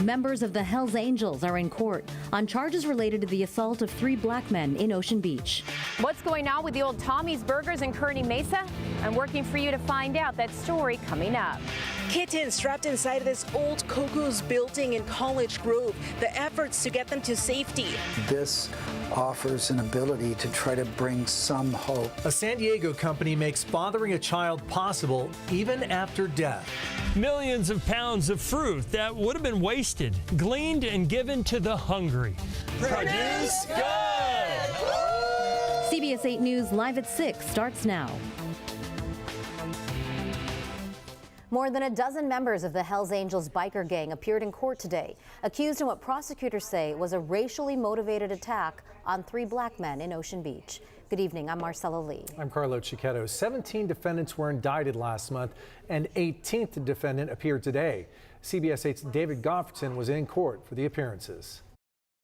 Members of the Hells Angels are in court on charges related to the assault of 3 black men in Ocean Beach. What's going on with the old Tommy's Burgers in Kearny Mesa? I'm working for you to find out. That story coming up. Kittens trapped inside of this old Coco's building in College Grove. The efforts to get them to safety. This offers an ability to try to bring some hope. A San Diego company makes fathering a child possible even after death. Millions of pounds of fruit that would have been wasted, gleaned and given to the hungry. Produce good! CBS 8 News Live at 6 starts now. More than a dozen members of the Hells Angels biker gang appeared in court today, accused in what prosecutors say was a racially motivated attack on 3 black men in Ocean Beach. Good evening, I'm Marcella Lee. I'm Carlo Cicchetto. 17 defendants were indicted last month, and 18th defendant appeared today. CBS 8's David Goffredson was in court for the appearances.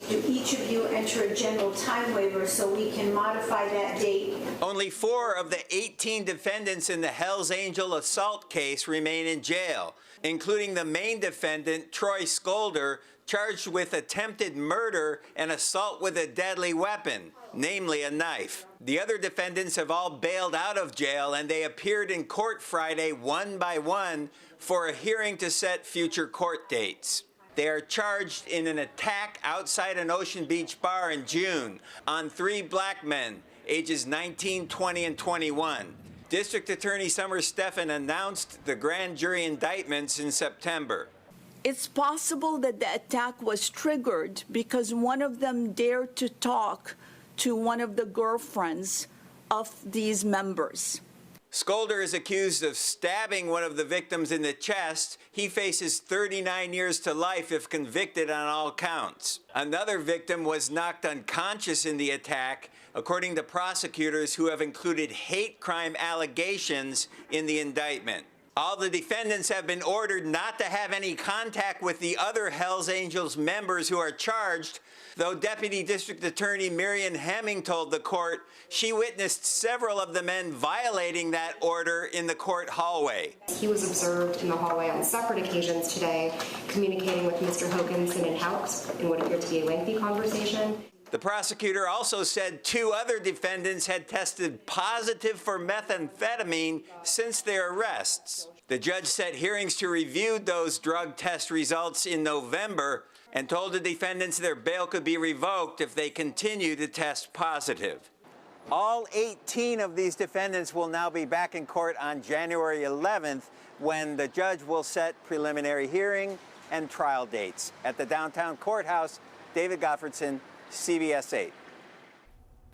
Do each of you enter a general time waiver so we can modify that date? Only 4 of the 18 defendants in the Hells Angel assault case remain in jail, including the main defendant, Troy Skolder, charged with attempted murder and assault with a deadly weapon, namely a knife. The other defendants have all bailed out of jail, and they appeared in court Friday one by one for a hearing to set future court dates. They are charged in an attack outside an Ocean Beach bar in June on 3 black men, ages 19, 20, and 21. District Attorney Summer Stephan announced the grand jury indictments in September. It's possible that the attack was triggered because one of them dared to talk to one of the girlfriends of these members. Skolder is accused of stabbing one of the victims in the chest. He faces 39 years to life if convicted on all counts. Another victim was knocked unconscious in the attack, according to prosecutors who have included hate crime allegations in the indictment. All the defendants have been ordered not to have any contact with the other Hells Angels members who are charged, though Deputy District Attorney Miriam Hemming told the court she witnessed several of the men violating that order in the court hallway. He was observed in the hallway on separate occasions today, communicating with Mr. Hokanson and Haupt in what appeared to be a lengthy conversation. The prosecutor also said 2 other defendants had tested positive for methamphetamine since their arrests. The judge set hearings to review those drug test results in November and told the defendants their bail could be revoked if they continue to test positive. All 18 of these defendants will now be back in court on January 11th, when the judge will set preliminary hearing and trial dates. At the downtown courthouse, David Goffredson, CBS 8.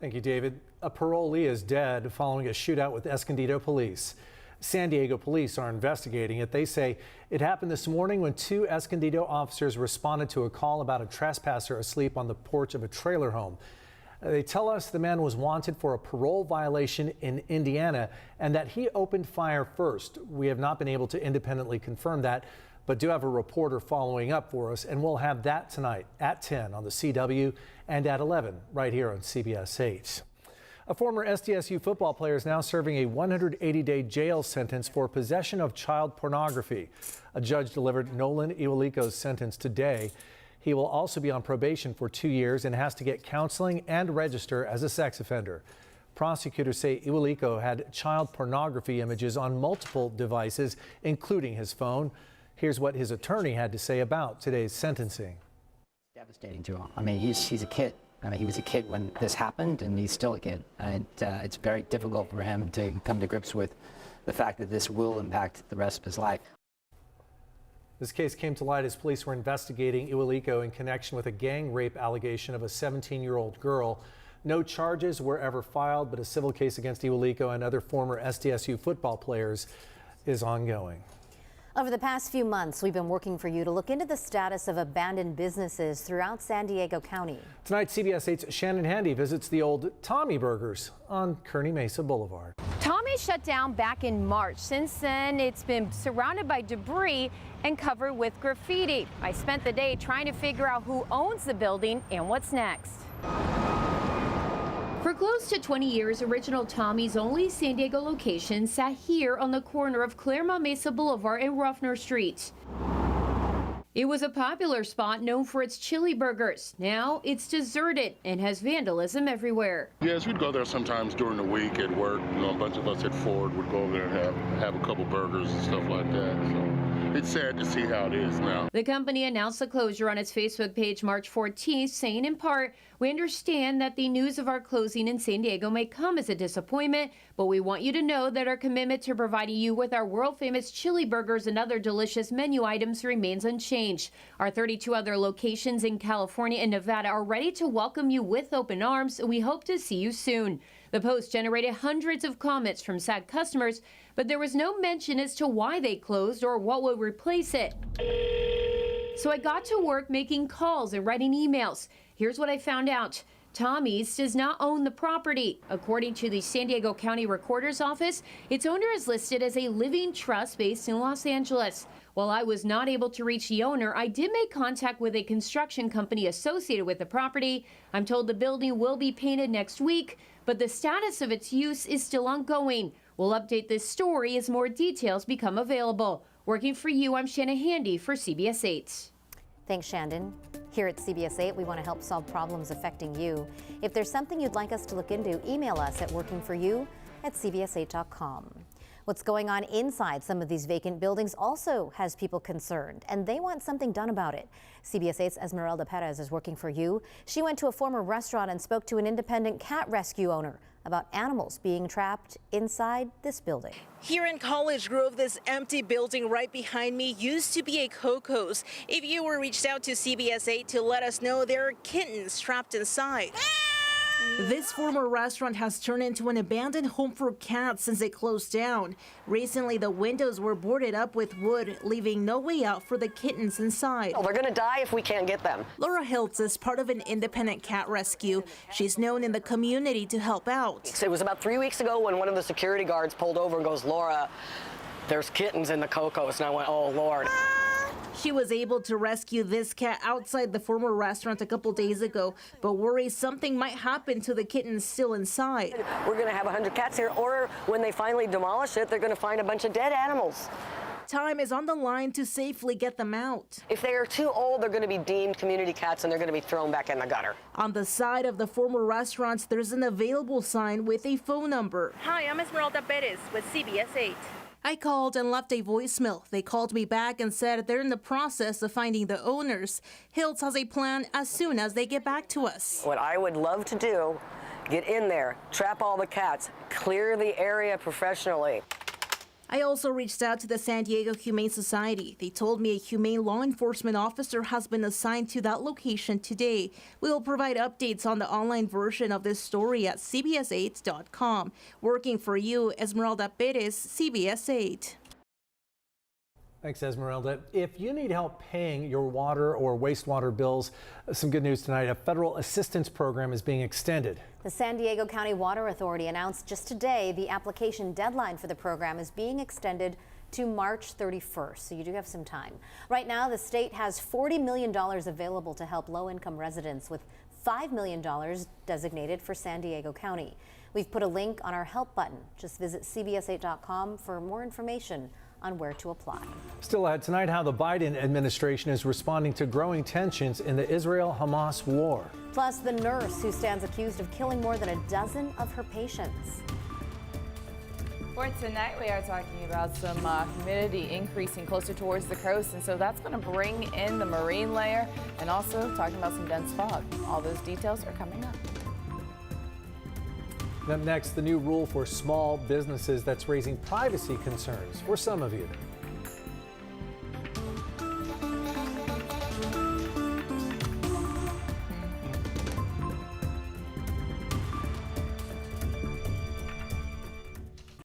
Thank you, David. A parolee is dead following a shootout with Escondido police. San Diego police are investigating it. They say it happened this morning when 2 Escondido officers responded to a call about a trespasser asleep on the porch of a trailer home. They tell us the man was wanted for a parole violation in Indiana and that he opened fire first. We have not been able to independently confirm that, but do have a reporter following up for us, and we'll have that tonight at 10 on the CW and at 11 right here on CBS 8. A former SDSU football player is now serving a 180-day jail sentence for possession of child pornography. A judge delivered Nolan Iwuliko sentence today. He will also be on probation for 2 years and has to get counseling and register as a sex offender. Prosecutors say Iwuliko had child pornography images on multiple devices, including his phone. Here's what his attorney had to say about today's sentencing. Devastating to him. I mean, he's a kid. I mean, he was a kid when this happened, and he's still a kid. And it's very difficult for him to come to grips with the fact that this will impact the rest of his life. This case came to light as police were investigating Iwuliko in connection with a gang rape allegation of a 17-year-old girl. No charges were ever filed, but a civil case against Iwuliko and other former SDSU football players is ongoing. Over the past few months, we've been working for you to look into the status of abandoned businesses throughout San Diego County. Tonight, CBS 8's Shannon Handy visits the old Tommy Burgers on Kearny Mesa Boulevard. Tommy shut down back in March. Since then, it's been surrounded by debris and covered with graffiti. I spent the day trying to figure out who owns the building and what's next. For close to 20 years, Original Tommy's only San Diego location sat here on the corner of Claremont Mesa Boulevard and Ruffner Street. It was a popular spot known for its chili burgers. Now it's deserted and has vandalism everywhere. Yes, we'd go there sometimes during the week at work. You know, a bunch of us at Ford would go over there and have a couple burgers and stuff like that. So it's sad to see how it is now. The company announced the closure on its Facebook page March 14th, saying in part, "We understand that the news of our closing in San Diego may come as a disappointment, but we want you to know that our commitment to providing you with our world-famous chili burgers and other delicious menu items remains unchanged. Our 32 other locations in California and Nevada are ready to welcome you with open arms, and we hope to see you soon." The post generated hundreds of comments from sad customers, but there was no mention as to why they closed or what would replace it. So I got to work making calls and writing emails. Here's what I found out. Tommy's does not own the property. According to the San Diego County Recorder's Office, its owner is listed as a living trust based in Los Angeles. While I was not able to reach the owner, I did make contact with a construction company associated with the property. I'm told the building will be painted next week, but the status of its use is still ongoing. We'll update this story as more details become available. Working for you, I'm Shanna Handy for CBS 8. Thanks, Shandon. Here at CBS 8, we want to help solve problems affecting you. If there's something you'd like us to look into, email us at workingforyou@cbs8.com. What's going on inside some of these vacant buildings also has people concerned, and they want something done about it. CBS 8's Esmeralda Perez is working for you. She went to a former restaurant and spoke to an independent cat rescue owner about animals being trapped inside this building. Here in College Grove, this empty building right behind me used to be a Coco's. A viewer reached out to CBS 8 to let us know there are kittens trapped inside. This former restaurant has turned into an abandoned home for cats since it closed down. Recently, the windows were boarded up with wood, leaving no way out for the kittens inside. They're going to die if we can't get them. Laura Hiltz is part of an independent cat rescue. She's known in the community to help out. It was about 3 weeks ago when one of the security guards pulled over and goes, "Laura, there's kittens in the Coco's." And I went, "Oh, Lord." She was able to rescue this cat outside the former restaurant a couple days ago, but worries something might happen to the kittens still inside. We're going to have 100 cats here, or when they finally demolish it, they're going to find a bunch of dead animals. Time is on the line to safely get them out. If they are too old, they're going to be deemed community cats and they're going to be thrown back in the gutter. On the side of the former restaurants, there's an available sign with a phone number. Hi, I'm Esmeralda Perez with CBS 8. I called and left a voicemail. They called me back and said they're in the process of finding the owners. Hiltz has a plan as soon as they get back to us. What I would love to do, get in there, trap all the cats, clear the area professionally. I also reached out to the San Diego Humane Society. They told me a humane law enforcement officer has been assigned to that location today. We will provide updates on the online version of this story at cbs8.com. Working for you, Esmeralda Perez, CBS 8. Thanks, Esmeralda. If you need help paying your water or wastewater bills, some good news tonight. A federal assistance program is being extended. The San Diego County Water Authority announced just today the application deadline for the program is being extended to March 31st, so you do have some time. Right now, the state has $40 million available to help low-income residents, with $5 million designated for San Diego County. We've put a link on our help button. Just visit cbs8.com for more information on where to apply. Still ahead tonight, how the Biden administration is responding to growing tensions in the Israel-Hamas war. Plus, the nurse who stands accused of killing more than a dozen of her patients. For tonight, we are talking about some humidity increasing closer towards the coast, and so that's going to bring in the marine layer, and also talking about some dense fog. All those details are coming up. Up next, the new rule for small businesses that's raising privacy concerns for some of you.